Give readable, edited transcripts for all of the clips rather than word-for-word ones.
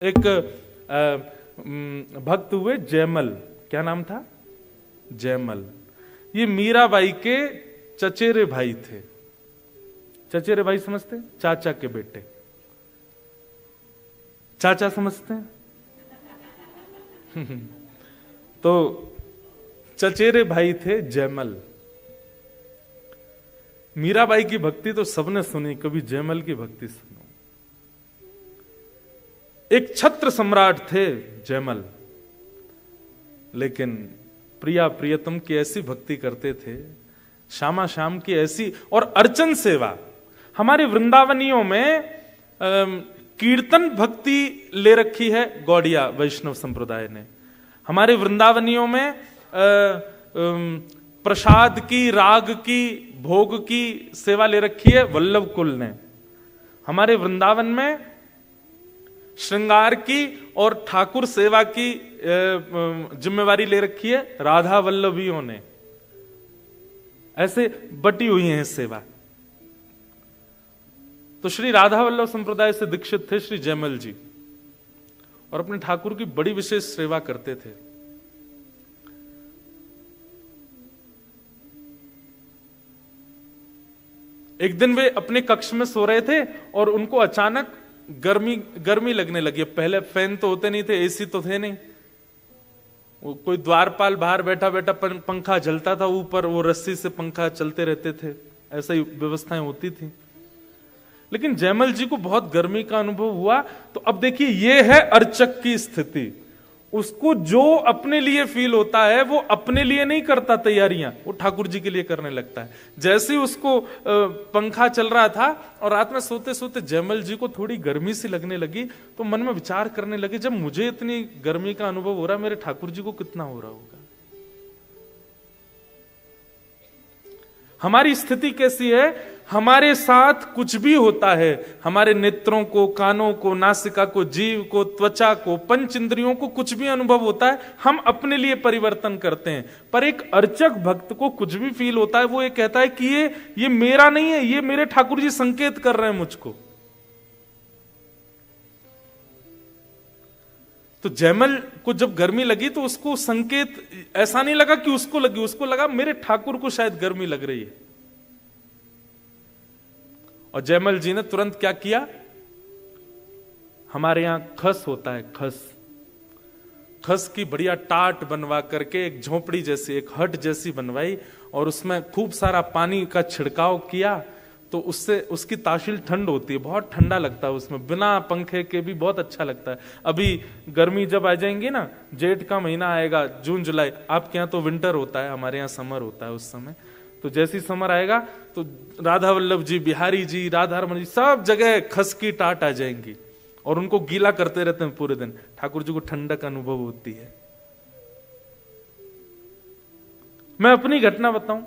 एक भक्त हुए जयमल, क्या नाम था? जयमल। ये मीराबाई के चचेरे भाई थे। चचेरे भाई समझते? चाचा के बेटे। चाचा समझते हैं? तो चचेरे भाई थे जयमल। मीराबाई की भक्ति तो सबने सुनी, कभी जयमल की भक्ति सुनो। एक छत्र सम्राट थे जयमल, लेकिन प्रिया प्रियतम की ऐसी भक्ति करते थे, श्यामा श्याम की ऐसी, और अर्चन सेवा। हमारे वृंदावनियों में कीर्तन भक्ति ले रखी है गौड़िया वैष्णव संप्रदाय ने। हमारे वृंदावनियों में प्रसाद की, राग की, भोग की सेवा ले रखी है वल्लभ कुल ने। हमारे वृंदावन में श्रृंगार की और ठाकुर सेवा की जिम्मेवारी ले रखी है राधा वल्लभियों ने। ऐसे बटी हुई है सेवा। तो श्री राधा वल्लभ संप्रदाय से दीक्षित थे श्री जयमल जी, और अपने ठाकुर की बड़ी विशेष सेवा करते थे। एक दिन वे अपने कक्ष में सो रहे थे और उनको अचानक गर्मी लगने लगी। पहले फैन तो होते नहीं थे, एसी तो थे नहीं। वो कोई द्वारपाल बाहर बैठा बैठा पंखा चलता था ऊपर, वो रस्सी से पंखा चलते रहते थे, ऐसा ही व्यवस्थाएं होती थी। लेकिन जयमल जी को बहुत गर्मी का अनुभव हुआ। तो अब देखिए, ये है अर्चक की स्थिति। उसको जो अपने लिए फील होता है वो अपने लिए नहीं करता तैयारियां, वो ठाकुर जी के लिए करने लगता है। जैसे ही उसको पंखा चल रहा था और रात में सोते सोते जयमल जी को थोड़ी गर्मी सी लगने लगी, तो मन में विचार करने लगे, जब मुझे इतनी गर्मी का अनुभव हो रहा है, मेरे ठाकुर जी को कितना हो रहा होगा। हमारी स्थिति कैसी है? हमारे साथ कुछ भी होता है, हमारे नेत्रों को, कानों को, नासिका को, जीव को, त्वचा को, पंच इंद्रियों को कुछ भी अनुभव होता है, हम अपने लिए परिवर्तन करते हैं। पर एक अर्चक भक्त को कुछ भी फील होता है, वो ये कहता है कि ये मेरा नहीं है, ये मेरे ठाकुर जी संकेत कर रहे हैं मुझको। तो जयमल को जब गर्मी लगी तो उसको संकेत ऐसा नहीं लगा कि उसको लगी, उसको लगा मेरे ठाकुर को शायद गर्मी लग रही है। और जयमल जी ने तुरंत क्या किया? हमारे यहां खस होता है, खस की बढ़िया टाट बनवा करके एक झोपड़ी जैसी, एक हट जैसी बनवाई, और उसमें खूब सारा पानी का छिड़काव किया। तो उससे उसकी तासील ठंड होती है, बहुत ठंडा लगता है उसमें, बिना पंखे के भी बहुत अच्छा लगता है। अभी गर्मी जब आ जाएंगी ना, जेठ का महीना आएगा, जून जुलाई, आपके यहाँ तो विंटर होता है, हमारे यहाँ समर होता है उस समय। तो जैसी समर आएगा तो राधा वल्लभ जी, बिहारी जी, राधा रमन जी, सब जगह खस की टाट आ जाएंगी और उनको गीला करते रहते हैं पूरे दिन। ठाकुर जी को ठंडक अनुभव होती है। मैं अपनी घटना बताऊं,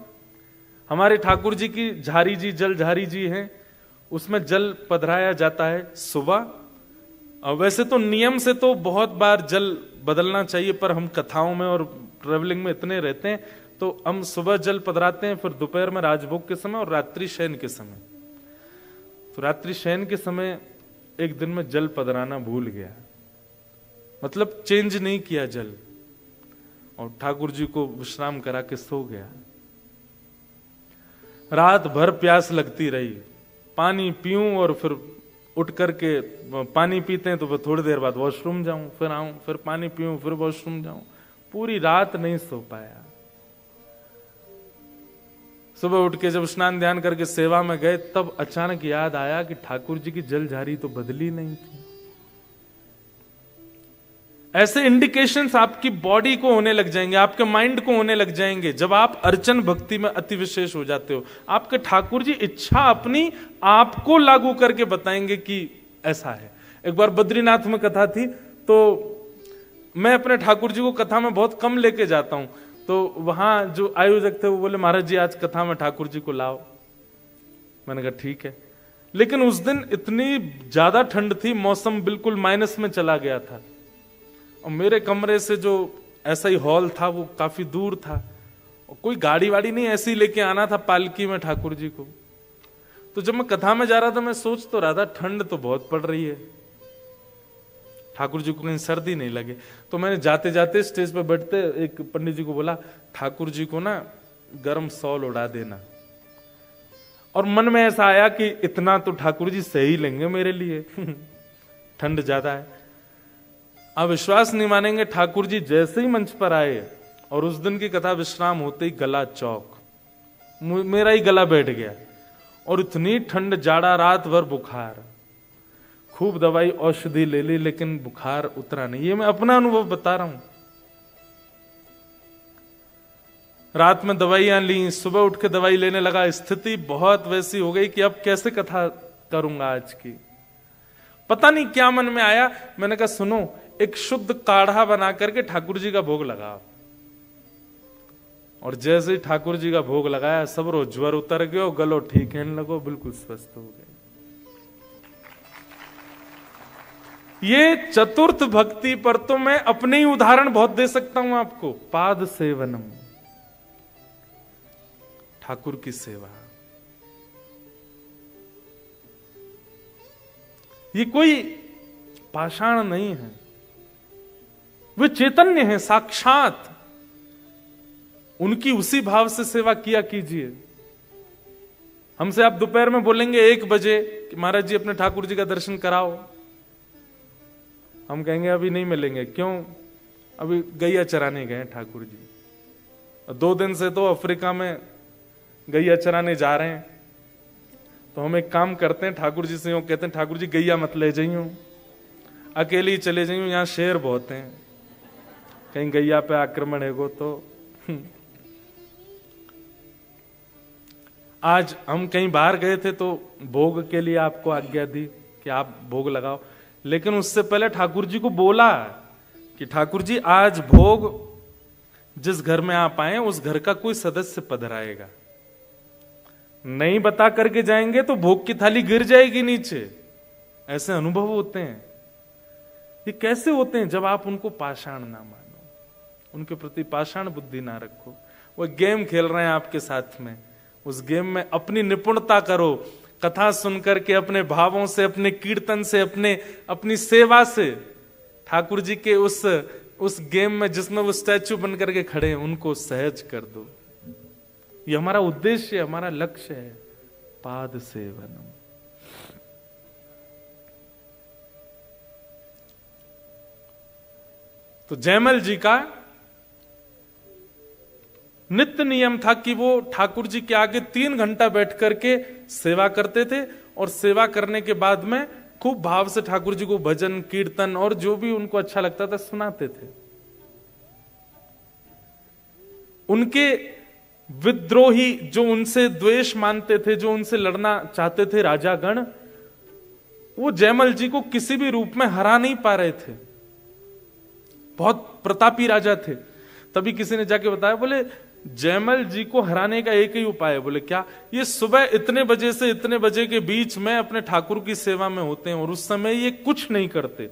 हमारे ठाकुर जी की झारी जी, जल झारी जी हैं, उसमें जल पधराया जाता है सुबह। और वैसे तो नियम से तो बहुत बार जल बदलना चाहिए, पर हम कथाओं में और ट्रेवलिंग में इतने रहते हैं, तो हम सुबह जल पधराते हैं, फिर दोपहर में राजभोग के समय और रात्रि शयन के समय। तो रात्रि शयन के समय एक दिन में जल पधराना भूल गया, मतलब चेंज नहीं किया जल, और ठाकुर जी को विश्राम करा के सो गया। रात भर प्यास लगती रही, पानी पीऊं और फिर उठ करके पानी पीते हैं तो फिर थोड़ी देर बाद वॉशरूम जाऊं, फिर आऊं, फिर पानी पीऊं, फिर वॉशरूम जाऊं। पूरी रात नहीं सो पाया। सुबह उठ के जब स्नान ध्यान करके सेवा में गए, तब अचानक याद आया कि ठाकुर जी की जल झारी तो बदली नहीं थी। ऐसे इंडिकेशंस आपकी बॉडी को होने लग जाएंगे, आपके माइंड को होने लग जाएंगे जब आप अर्चन भक्ति में अति विशेष हो जाते हो। आपके ठाकुर जी इच्छा अपनी आपको लागू करके बताएंगे कि ऐसा है। एक बार बद्रीनाथ में कथा थी, तो मैं अपने ठाकुर जी को कथा में बहुत कम लेके जाता हूं। तो वहां जो आयोजक थे वो बोले, महाराज जी आज कथा में ठाकुर जी को लाओ। मैंने कहा ठीक है। लेकिन उस दिन इतनी ज्यादा ठंड थी, मौसम बिल्कुल माइनस में चला गया था, और मेरे कमरे से जो ऐसा ही हॉल था वो काफी दूर था, और कोई गाड़ी वाड़ी नहीं, ऐसे ही लेके आना था पालकी में ठाकुर जी को। तो जब मैं कथा में जा रहा था, मैं सोच तो रहा था ठंड तो बहुत पड़ रही है, ठाकुर जी को कहीं सर्दी नहीं लगे। तो मैंने जाते जाते स्टेज पे बैठते एक पंडित जी को बोला, ठाकुर जी को ना गर्म शॉल उड़ा देना। और मन में ऐसा आया कि इतना तो ठाकुर जी सही लेंगे मेरे लिए ठंड ज्यादा है। आप विश्वास नहीं मानेंगे, ठाकुर जी जैसे ही मंच पर आए और उस दिन की कथा विश्राम होते ही गला चौक, मेरा ही गला बैठ गया। और इतनी ठंड, जाड़ा, रात भर बुखार, खूब दवाई औषधि ले ली लेकिन बुखार उतरा नहीं। ये मैं अपना अनुभव बता रहा हूं। रात में दवाइयां ली, सुबह उठ के दवाई लेने लगा, स्थिति बहुत वैसी हो गई कि अब कैसे कथा करूंगा आज की। पता नहीं क्या मन में आया, मैंने कहा सुनो, एक शुद्ध काढ़ा बना करके ठाकुर जी का भोग लगाओ। और जैसे ही ठाकुर जी का भोग लगाया, सब रो ज्वर उतर गयो, गलो ठीक है लगो, बिल्कुल स्वस्थ हो गए। ये चतुर्थ भक्ति पर तो मैं अपने ही उदाहरण बहुत दे सकता हूं आपको। पाद सेवनम, ठाकुर की सेवा, ये कोई पाषाण नहीं है, वे चैतन्य है साक्षात। उनकी उसी भाव से सेवा किया कीजिए। हमसे आप दोपहर में बोलेंगे 1 बजे कि महाराज जी अपने ठाकुर जी का दर्शन कराओ, हम कहेंगे अभी नहीं मिलेंगे। क्यों? अभी गैया चराने गए ठाकुर जी, 2 दिन से तो अफ्रीका में गैया चराने जा रहे हैं। तो हम एक काम करते हैं, ठाकुर जी से यूं कहते हैं, ठाकुर जी गैया मत ले जाइयो, अकेले ही चले जाइयो, यहां शेर बहुत हैं, कहीं गैया पे आक्रमण है तो। आज हम कहीं बाहर गए थे तो भोग के लिए आपको आज्ञा दी कि आप भोग लगाओ, लेकिन उससे पहले ठाकुर जी को बोला कि ठाकुर जी आज भोग जिस घर में आप आए उस घर का कोई सदस्य पधराएगा। नहीं बता करके जाएंगे तो भोग की थाली गिर जाएगी नीचे। ऐसे अनुभव होते हैं। ये कैसे होते हैं? जब आप उनको पाषाण ना मानो, उनके प्रति पाषाण बुद्धि ना रखो। वो गेम खेल रहे हैं आपके साथ में, उस गेम में अपनी निपुणता करो। कथा सुनकर के अपने भावों से, अपने कीर्तन से, अपनी सेवा से ठाकुर जी के उस गेम में जिसमें वो स्टैचू बन करके खड़े हैं उनको सहज कर दो। ये हमारा उद्देश्य, हमारा लक्ष्य है। पाद सेवनम। तो जयमल जी का नित्य नियम था कि वो ठाकुर जी के आगे 3 घंटा बैठ करके सेवा करते थे, और सेवा करने के बाद में खूब भाव से ठाकुर जी को भजन, कीर्तन और जो भी उनको अच्छा लगता था सुनाते थे। उनके विद्रोही, जो उनसे द्वेष मानते थे, जो उनसे लड़ना चाहते थे राजागण, वो जयमल जी को किसी भी रूप में हरा नहीं पा रहे थे। बहुत प्रतापी राजा थे। तभी किसी ने जाके बताया, बोले जयमल जी को हराने का एक ही उपाय है। बोले क्या? ये सुबह इतने बजे से इतने बजे के बीच में अपने ठाकुर की सेवा में होते हैं और उस समय ये कुछ नहीं करते।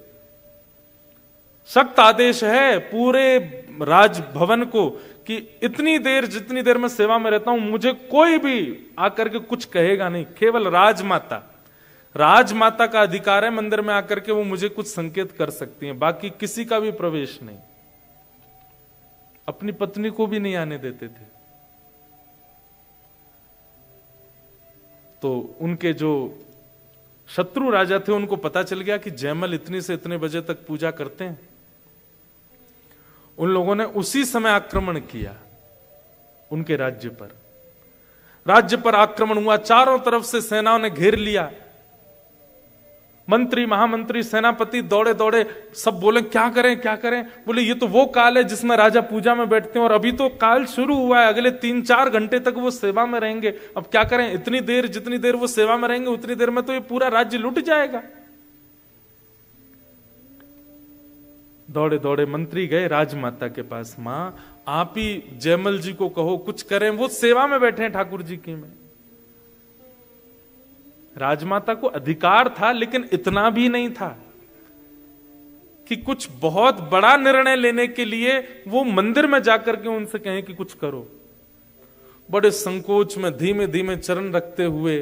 सख्त आदेश है पूरे राजभवन को कि इतनी देर, जितनी देर मैं सेवा में रहता हूं, मुझे कोई भी आकर के कुछ कहेगा नहीं। केवल राजमाता का अधिकार है मंदिर में आकर के वो मुझे कुछ संकेत कर सकती हैं, बाकी किसी का भी प्रवेश नहीं। अपनी पत्नी को भी नहीं आने देते थे। तो उनके जो शत्रु राजा थे उनको पता चल गया कि जयमल इतने से इतने बजे तक पूजा करते हैं। उन लोगों ने उसी समय आक्रमण किया उनके राज्य पर। राज्य पर आक्रमण हुआ, चारों तरफ से सेनाओं ने घेर लिया। मंत्री, महामंत्री, सेनापति दौड़े दौड़े, सब बोले क्या करें क्या करें। बोले ये तो वो काल है जिसमें राजा पूजा में बैठते हैं और अभी तो काल शुरू हुआ है, अगले 3-4 घंटे तक वो सेवा में रहेंगे। अब क्या करें? इतनी देर, जितनी देर वो सेवा में रहेंगे उतनी देर में तो ये पूरा राज्य लुट जाएगा। दौड़े दौड़े मंत्री गए राजमाता के पास। मां, आप ही जयमल जी को कहो कुछ करें, वो सेवा में बैठे हैं ठाकुर जी की में। राजमाता को अधिकार था, लेकिन इतना भी नहीं था कि कुछ बहुत बड़ा निर्णय लेने के लिए वो मंदिर में जाकर के उनसे कहें कि कुछ करो। बड़े संकोच में धीमे धीमे चरण रखते हुए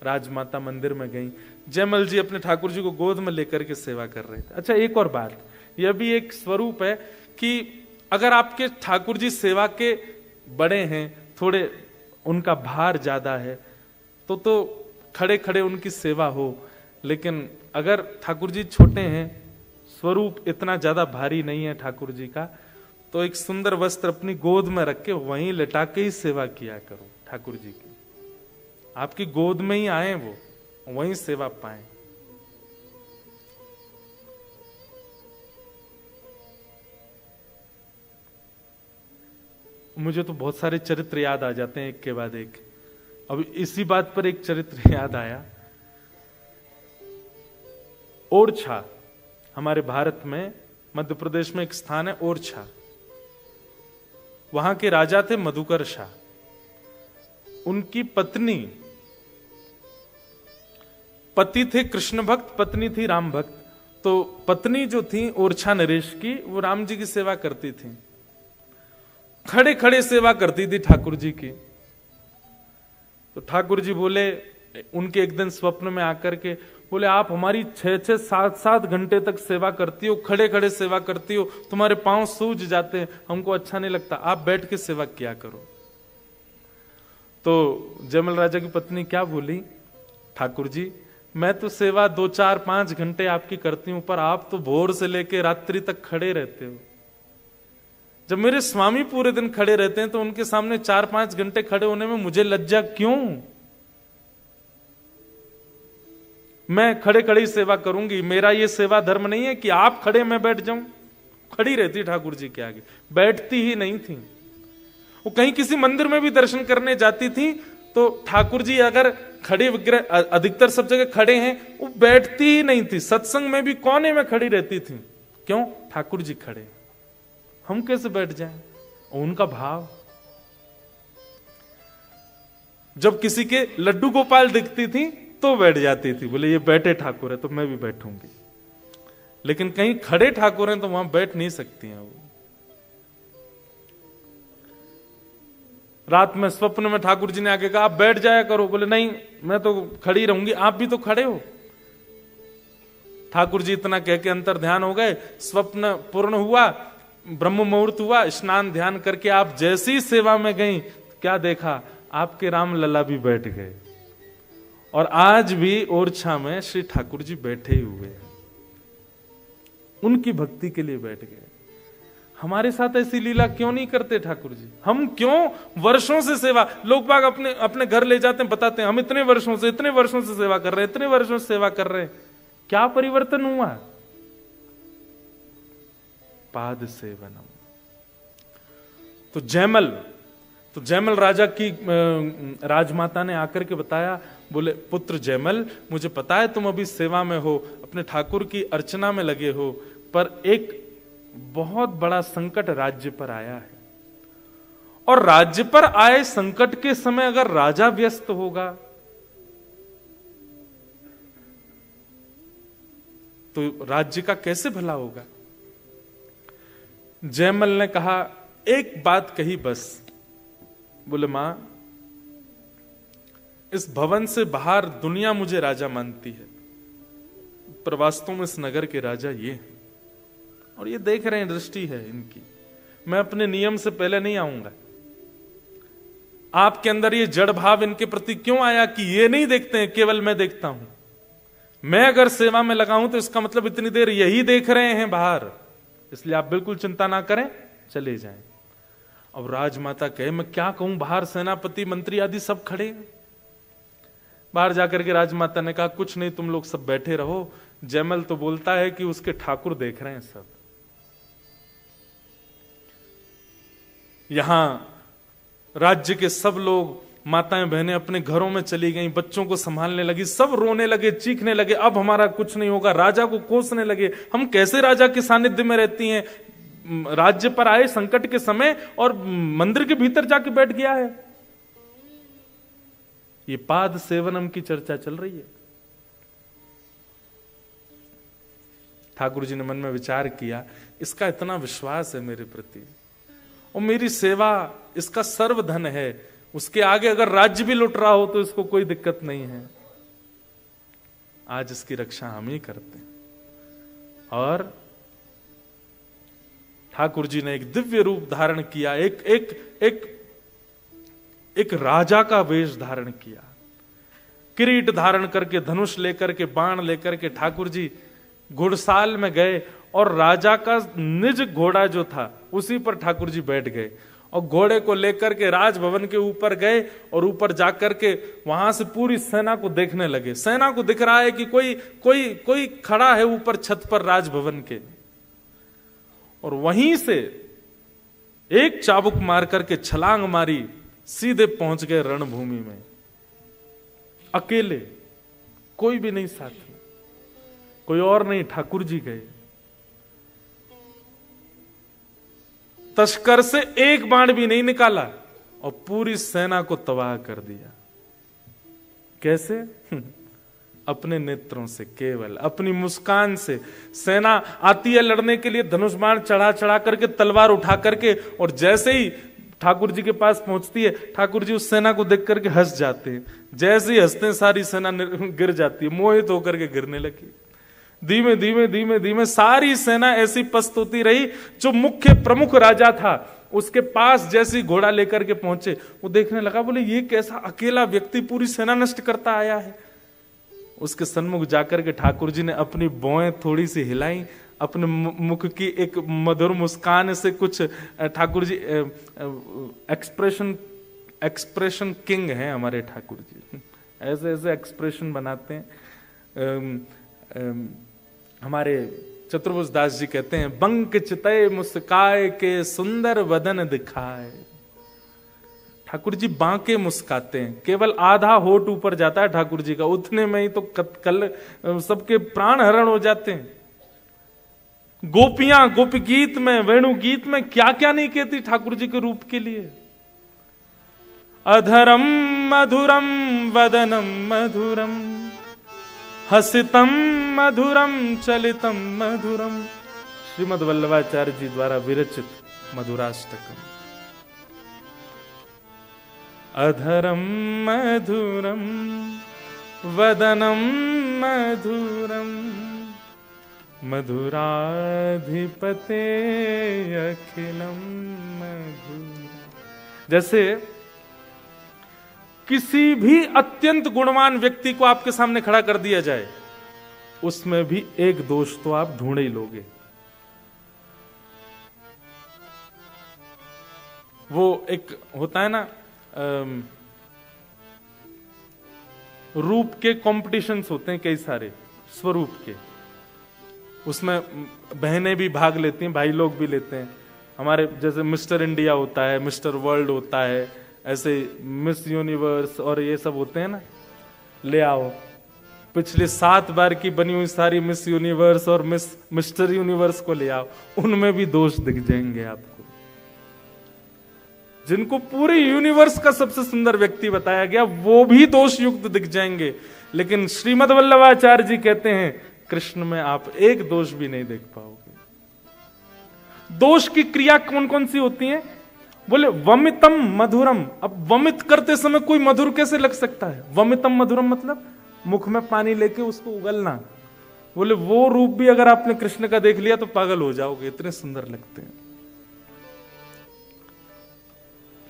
राजमाता मंदिर में गई, जयमल जी अपने ठाकुर जी को गोद में लेकर के सेवा कर रहे थे। अच्छा, एक और बात, यह भी एक स्वरूप है कि अगर आपके ठाकुर जी सेवा के बड़े हैं, थोड़े उनका भार ज्यादा है, तो खड़े खड़े उनकी सेवा हो, लेकिन अगर ठाकुर जी छोटे हैं, स्वरूप इतना ज्यादा भारी नहीं है ठाकुर जी का, तो एक सुंदर वस्त्र अपनी गोद में रख के वहीं लेटा के ही सेवा किया करो ठाकुर जी की। आपकी गोद में ही आए वो, वहीं सेवा पाए। मुझे तो बहुत सारे चरित्र याद आ जाते हैं एक के बाद एक। अब इसी बात पर एक चरित्र याद आया। ओरछा, हमारे भारत में मध्य प्रदेश में एक स्थान है ओरछा। वहां के राजा थे मधुकर शाह। उनकी पत्नी, पति थे कृष्ण भक्त, पत्नी थी राम भक्त। तो पत्नी जो थी ओरछा नरेश की, वो राम जी की सेवा करती थी, खड़े खड़े सेवा करती थी ठाकुर जी की। तो ठाकुर जी बोले, उनके एक दिन स्वप्न में आकर के बोले, आप हमारी 6-6, 7-7 घंटे तक सेवा करती हो, खड़े खड़े सेवा करती हो, तुम्हारे पांव सूज जाते हैं, हमको अच्छा नहीं लगता, आप बैठ के सेवा किया करो। तो जयमल राजा की पत्नी क्या बोली, ठाकुर जी मैं तो सेवा 2, 4, 5 घंटे आपकी करती हूं, पर आप तो भोर से लेके रात्रि तक खड़े रहते हो। जब मेरे स्वामी पूरे दिन खड़े रहते हैं तो उनके सामने 4-5 घंटे खड़े होने में मुझे लज्जा क्यों? मैं खड़े खड़े ही सेवा करूंगी। मेरा ये सेवा धर्म नहीं है कि आप खड़े मैं बैठ जाऊं। खड़ी रहती ठाकुर जी के आगे, बैठती ही नहीं थी। वो कहीं किसी मंदिर में भी दर्शन करने जाती थी तो ठाकुर जी अगर खड़े विग्रह, अधिकतर सब जगह खड़े हैं, वो बैठती ही नहीं थी। सत्संग में भी कोने में खड़ी रहती थी। क्यों? ठाकुर जी खड़े, हम कैसे बैठ जाएं? उनका भाव। जब किसी के लड्डू गोपाल दिखती थी तो बैठ जाती थी, बोले ये बैठे ठाकुर है तो मैं भी बैठूंगी। लेकिन कहीं खड़े ठाकुर हैं तो वहां बैठ नहीं सकती हैं वो। रात में स्वप्न में ठाकुर जी ने आके कहा, आप बैठ जाया करो। बोले नहीं, मैं तो खड़ी रहूंगी। आप भी तो खड़े हो। ठाकुर जी इतना कह के अंतर ध्यान हो गए। स्वप्न पूर्ण हुआ, ब्रह्म मुहूर्त हुआ, स्नान ध्यान करके आप जैसी सेवा में गई, क्या देखा, आपके राम लला भी बैठ गए। और आज भी ओरछा में श्री ठाकुर जी बैठे हुए हैं, उनकी भक्ति के लिए बैठ गए। हमारे साथ ऐसी लीला क्यों नहीं करते ठाकुर जी? हम क्यों वर्षों से सेवा, लोग बाग अपने अपने घर ले जाते हैं, बताते हैं हम इतने वर्षों से सेवा कर रहे हैं, इतने वर्षों से सेवा कर रहे हैं। क्या परिवर्तन हुआ? पाद सेवनम। तो जयमल राजा की राजमाता ने आकर के बताया, बोले पुत्र जयमल, मुझे पता है तुम अभी सेवा में हो, अपने ठाकुर की अर्चना में लगे हो, पर एक बहुत बड़ा संकट राज्य पर आया है। और राज्य पर आए संकट के समय अगर राजा व्यस्त होगा तो राज्य का कैसे भला होगा? जयमल ने कहा, एक बात कही बस। बोले मां, इस भवन से बाहर दुनिया मुझे राजा मानती है, पर वास्तव में इस नगर के राजा ये हैं। और ये देख रहे हैं, दृष्टि है इनकी। मैं अपने नियम से पहले नहीं आऊंगा। आपके अंदर ये जड़ भाव इनके प्रति क्यों आया कि ये नहीं देखते हैं, केवल मैं देखता हूं। मैं अगर सेवा में लगा हूं तो इसका मतलब इतनी देर यही देख रहे हैं बाहर, इसलिए आप बिल्कुल चिंता ना करें, चले जाएं। अब राजमाता कहे, मैं क्या कहूं, बाहर सेनापति मंत्री आदि सब खड़े हैं। बाहर जाकर के राजमाता ने कहा, कुछ नहीं, तुम लोग सब बैठे रहो। जयमल तो बोलता है कि उसके ठाकुर देख रहे हैं सब। यहां राज्य के सब लोग, माताएं बहनें अपने घरों में चली गईं, बच्चों को संभालने लगी, सब रोने लगे, चीखने लगे, अब हमारा कुछ नहीं होगा। राजा को कोसने लगे, हम कैसे राजा के सानिध्य में रहती हैं, राज्य पर आए संकट के समय और मंदिर के भीतर जाके बैठ गया है। ये पाद सेवनम की चर्चा चल रही है। ठाकुर जी ने मन में विचार किया, इसका इतना विश्वास है मेरे प्रति और मेरी सेवा इसका सर्वधन है, उसके आगे अगर राज्य भी लुट रहा हो तो इसको कोई दिक्कत नहीं है। आज इसकी रक्षा हम ही करते हैं। और ठाकुर जी ने एक दिव्य रूप धारण किया, एक राजा का वेश धारण किया, किरीट धारण करके, धनुष लेकर के, बाण लेकर के ठाकुर जी घुड़साल में गए और राजा का निज घोड़ा जो था उसी पर ठाकुर जी बैठ गए और घोड़े को लेकर के राजभवन के ऊपर गए और ऊपर जाकर के वहां से पूरी सेना को देखने लगे। सेना को दिख रहा है कि कोई खड़ा है ऊपर छत पर राजभवन के, और वहीं से एक चाबुक मार करके छलांग मारी, सीधे पहुंच गए रणभूमि में, अकेले, कोई भी नहीं साथ में, कोई और नहीं, ठाकुर जी गए। तस्कर से एक बाण भी नहीं निकाला और पूरी सेना को तबाह कर दिया। कैसे? अपने नेत्रों से, केवल अपनी मुस्कान से। सेना आती है लड़ने के लिए, धनुष बाण चढ़ा चढ़ा करके, तलवार उठा करके, और जैसे ही ठाकुर जी के पास पहुंचती है, ठाकुर जी उस सेना को देख करके हंस जाते हैं। जैसे ही हंसते हैं सारी सेना गिर जाती है, मोहित होकर के गिरने लगी। धीमे धीमे धीमे धीमे सारी सेना ऐसी पस्त होती रही। जो मुख्य प्रमुख राजा था उसके पास जैसे घोड़ा लेकर के पहुंचे, वो देखने लगा, बोले ये कैसा अकेला व्यक्ति पूरी सेना नष्ट करता आया है। उसके सन्मुख जाकर के ठाकुर जी ने अपनी भौहें थोड़ी सी हिलाई, अपने मुख की एक मधुर मुस्कान से कुछ, ठाकुर जी एक्सप्रेशन किंग हैं हमारे ठाकुर जी, ऐसे ऐसे एक्सप्रेशन बनाते हैं। हमारे चतुर्भुज दास जी कहते हैं, बंक चितय मुस्काए के सुंदर वदन दिखाए। ठाकुर जी बांके मुस्काते हैं, केवल आधा होठ ऊपर जाता है ठाकुर जी का, उतने में ही तो कल सबके प्राण हरण हो जाते हैं। गोपियां गोपी गीत में, वेणु गीत में क्या क्या नहीं कहती ठाकुर जी के रूप के लिए। अधरम मधुरम वदनम मधुरम, हसितम मधुरम चलितम मधुरम। श्रीमद् वल्लभाचार्य जी द्वारा विरचित मधुराष्टकम। अधरम मधुरम वदनम मधुरम, मधुराधिपते अखिलम मधुरम। जैसे किसी भी अत्यंत गुणवान व्यक्ति को आपके सामने खड़ा कर दिया जाए, उसमें भी एक दोष तो आप ढूंढ ही लोगे। वो एक होता है ना, रूप के कॉम्पिटिशन्स होते हैं कई सारे, स्वरूप के, उसमें बहनें भी भाग लेती हैं, भाई लोग भी लेते हैं। हमारे जैसे मिस्टर इंडिया होता है, मिस्टर वर्ल्ड होता है, ऐसे मिस यूनिवर्स और ये सब होते हैं ना। ले आओ पिछले 7 बार की बनी हुई सारी मिस यूनिवर्स और मिस्टर यूनिवर्स को ले आओ, उनमें भी दोष दिख जाएंगे आपको। जिनको पूरे यूनिवर्स का सबसे सुंदर व्यक्ति बताया गया, वो भी दोष युक्त दिख जाएंगे। लेकिन श्रीमद् वल्लभाचार्य जी कहते हैं, कृष्ण में आप एक दोष भी नहीं देख पाओगे। दोष की क्रिया कौन कौन सी होती है? बोले वमितम मधुरम। अब वमित करते समय कोई मधुर कैसे लग सकता है? वमितम मधुरम मतलब मुख में पानी लेके उसको उगलना। बोले वो रूप भी अगर आपने कृष्ण का देख लिया तो पागल हो जाओगे, इतने सुंदर लगते हैं।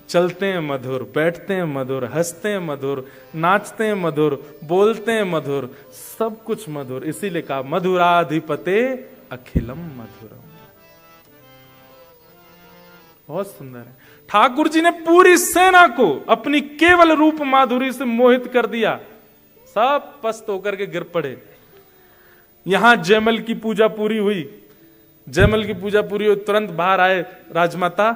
चलते हैं मधुर, बैठते हैं मधुर, हंसते हैं मधुर, नाचते हैं मधुर, बोलते हैं मधुर, सब कुछ मधुर। इसीलिए कहा मधुराधिपते अखिलम मधुरम। बहुत सुंदर है। ठाकुर जी ने पूरी सेना को अपनी केवल रूप माधुरी से मोहित कर दिया। सब पस्त होकर के गिर पड़े। यहां जयमल की पूजा पूरी हुई। जयमल की पूजा पूरी हुई, तुरंत बाहर आए राजमाता।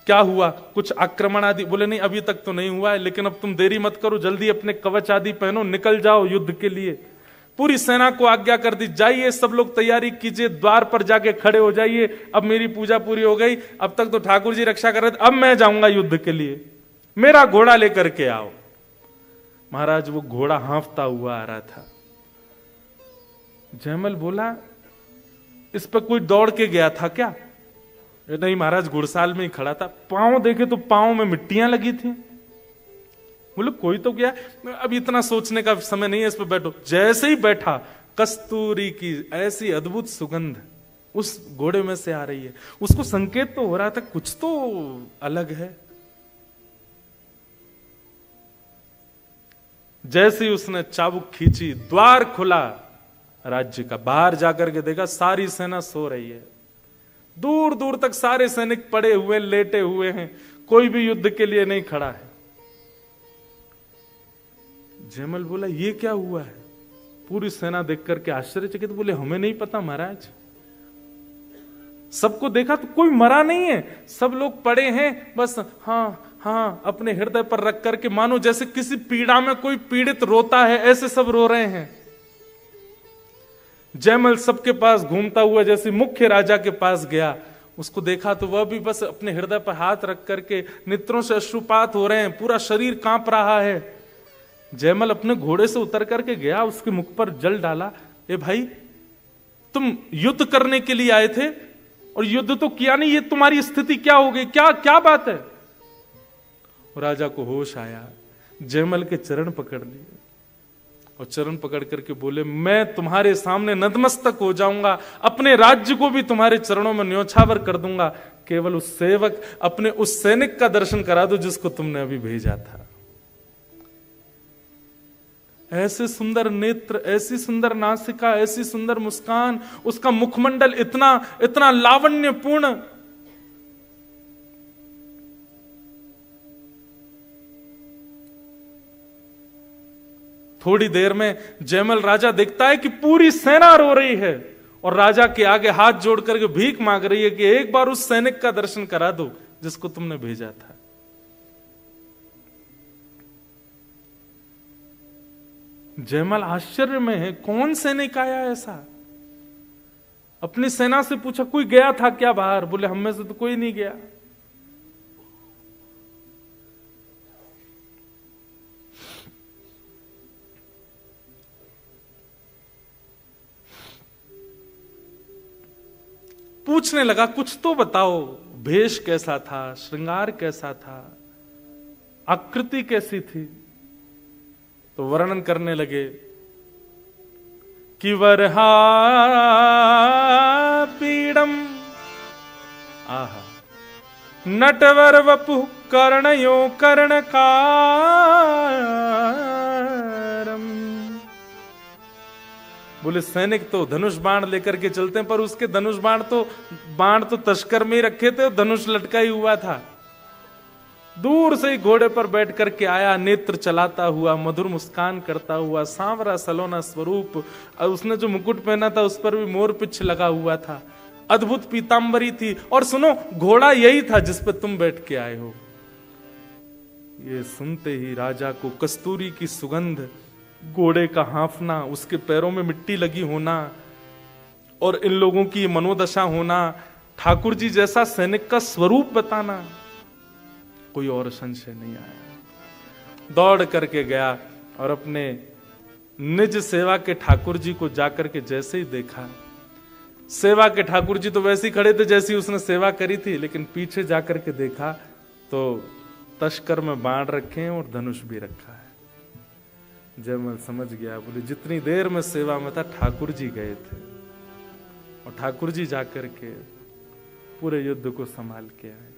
क्या हुआ? कुछ आक्रमण आदि? बोले नहीं, अभी तक तो नहीं हुआ है, लेकिन अब तुम देरी मत करो, जल्दी अपने कवच आदि पहनो, निकल जाओ युद्ध के लिए। पूरी सेना को आज्ञा कर दी, जाइए सब लोग तैयारी कीजिए, द्वार पर जाके खड़े हो जाइए। अब मेरी पूजा पूरी हो गई, अब तक तो ठाकुर जी रक्षा कर रहे थे, अब मैं जाऊंगा युद्ध के लिए, मेरा घोड़ा लेकर के आओ। महाराज वो घोड़ा हांफता हुआ आ रहा था। जयमल बोला, इस पर कोई दौड़ के गया था क्या? नहीं महाराज, घुड़साल में ही खड़ा था। पांव देखे तो पांव में मिट्टियां लगी थी। बोले कोई तो गया, अब इतना सोचने का समय नहीं है, इस पर बैठो। जैसे ही बैठा, कस्तूरी की ऐसी अद्भुत सुगंध उस घोड़े में से आ रही है। उसको संकेत तो हो रहा था कुछ तो अलग है। जैसे ही उसने चाबुक खींची, द्वार खुला राज्य का। बाहर जाकर के देखा सारी सेना सो रही है, दूर दूर तक सारे सैनिक पड़े हुए लेटे हुए हैं, कोई भी युद्ध के लिए नहीं खड़ा है। जयमल बोला ये क्या हुआ है? पूरी सेना देख करके आश्चर्यचकित, बोले हमें नहीं पता महाराज। सबको देखा तो कोई मरा नहीं है, सब लोग पड़े हैं बस, हाँ हाँ, अपने हृदय पर रख करके, मानो जैसे किसी पीड़ा में कोई पीड़ित रोता है, ऐसे सब रो रहे हैं। जयमल सबके पास घूमता हुआ जैसे मुख्य राजा के पास गया, उसको देखा तो वह भी बस अपने हृदय पर हाथ रख करके, नेत्रों से अश्रुपात हो रहे हैं, पूरा शरीर कांप रहा है। जयमल अपने घोड़े से उतर करके गया, उसके मुख पर जल डाला। ए भाई, तुम युद्ध करने के लिए आए थे और युद्ध तो किया नहीं, ये तुम्हारी स्थिति क्या हो गई? क्या क्या बात है? राजा को होश आया, जयमल के चरण पकड़ लिए और चरण पकड़ करके बोले, मैं तुम्हारे सामने नतमस्तक हो जाऊंगा, अपने राज्य को भी तुम्हारे चरणों में न्योछावर कर दूंगा, केवल उस सेवक, अपने उस सैनिक का दर्शन करा दो जिसको तुमने अभी भेजा था। ऐसे सुंदर नेत्र, ऐसी सुंदर नासिका, ऐसी सुंदर मुस्कान, उसका मुखमंडल इतना इतना लावण्यपूर्ण। थोड़ी देर में जयमल राजा देखता है कि पूरी सेना रो रही है और राजा के आगे हाथ जोड़ करके भीख मांग रही है कि एक बार उस सैनिक का दर्शन करा दो जिसको तुमने भेजा था। जयमल आश्चर्य में है, कौन सैनिक आया ऐसा? अपनी सेना से पूछा, कोई गया था क्या बाहर? बोले हम में से तो कोई नहीं गया। पूछने लगा, कुछ तो बताओ, भेष कैसा था, श्रृंगार कैसा था, आकृति कैसी थी? तो वर्णन करने लगे कि वरहा पीड़म, आहा, नटवर वपु कर्णयो कर्णकारम। बोले सैनिक तो धनुष बाण लेकर के चलते हैं, पर उसके धनुष बाण तो तस्कर में ही रखे थे, धनुष लटका ही हुआ था। दूर से ही घोड़े पर बैठ करके आया, नेत्र चलाता हुआ, मधुर मुस्कान करता हुआ, सांवरा सलोना स्वरूप, और उसने जो मुकुट पहना था उस पर भी मोर पिछ लगा हुआ था, अद्भुत पीतांबरी थी। और सुनो, घोड़ा यही था जिस पर तुम बैठ के आए हो। ये सुनते ही राजा को कस्तूरी की सुगंध, घोड़े का हांफना, उसके पैरों में मिट्टी लगी होना और इन लोगों की मनोदशा होना, ठाकुर जी जैसा सैनिक का स्वरूप बताना, कोई और संशय नहीं आया। दौड़ करके गया और अपने निज सेवा के ठाकुर जी को जाकर के जैसे ही देखा, सेवा के ठाकुर जी तो वैसे ही खड़े थे जैसी उसने सेवा करी थी, लेकिन पीछे जाकर के देखा तो तस्कर में बाण रखे हैं और धनुष भी रखा है। जयमल समझ गया, बोले जितनी देर में सेवा में था ठाकुर जी गए थे और ठाकुर जी जाकर के पूरे युद्ध को संभाल के आए।